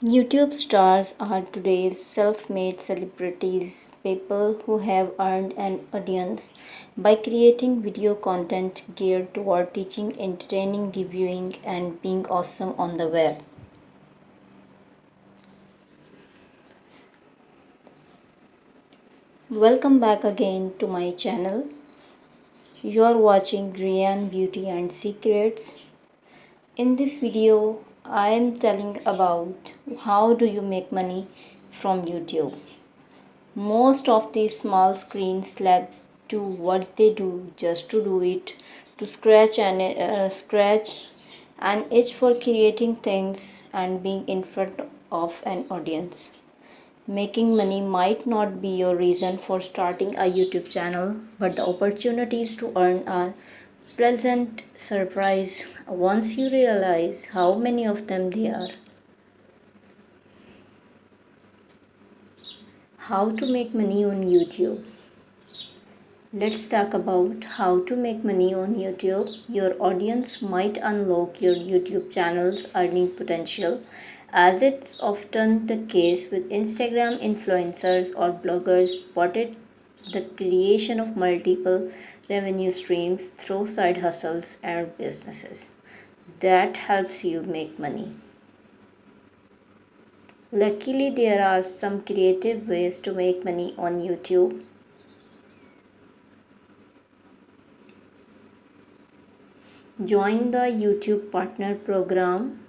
YouTube stars are today's self made celebrities, people who have earned an audience by creating video content geared toward teaching, entertaining, reviewing, and being awesome on the web. Welcome back again to my channel. You are watching Rian Beauty and Secrets. In this video, I am telling about how do you make money from YouTube. Most of these small screen slabs do what they do just to do it, to scratch an itch for creating things and being in front of an audience. Making money might not be your reason for starting a YouTube channel, but the opportunities to earn are pleasant surprise once you realize how many of them there are. How to make money on YouTube. Let's talk about how to make money on YouTube. Your audience might unlock your YouTube channel's earning potential, as it's often the case with Instagram influencers or bloggers, but it's the creation of multiple revenue streams through side hustles and businesses that helps you make money. Luckily, there are some creative ways to make money on YouTube. Join the YouTube Partner Program.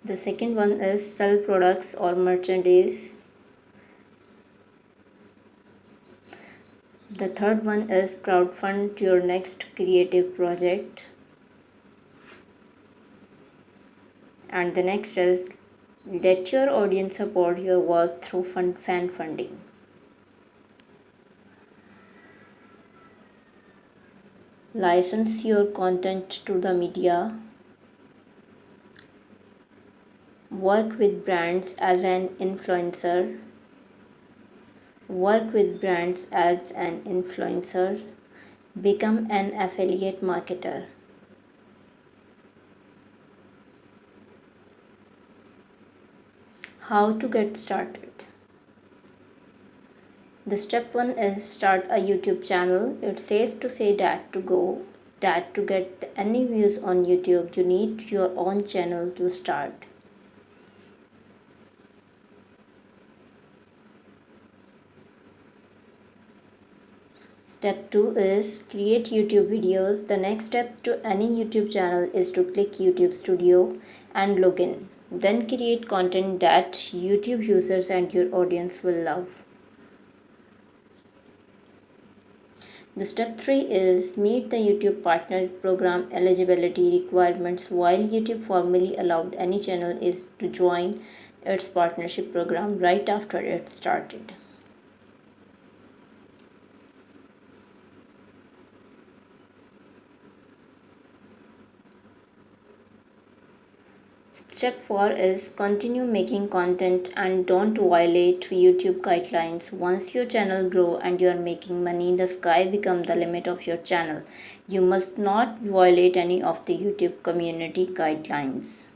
The second one is sell products or merchandise. The third one is crowdfund your next creative project. And the next is let your audience support your work through fan funding. License your content to the media. Work with brands as an influencer. Work with brands as an influencer. Become an affiliate marketer. How to get started. The step one is start a YouTube channel. It's safe to say that to get any views on YouTube, you need your own channel to start. Step 2 is create YouTube videos. The next step to any YouTube channel is to click YouTube Studio and log in. Then create content that YouTube users and your audience will love. The step 3 is meet the YouTube Partner Program eligibility requirements. While YouTube formally allowed any channel is to join its partnership program right after it started. Step 4 is continue making content and don't violate YouTube guidelines. Once your channel grow and you are making money, the sky become the limit of your channel. You must not violate any of the YouTube community guidelines.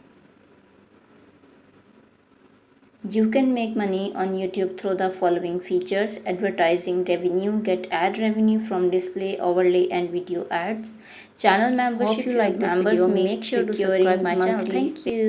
You can make money on YouTube through the following features: advertising revenue, get ad revenue from display, overlay, and video ads. Channel membership. Hope you like this video. Make sure to subscribe my channel. Thank you.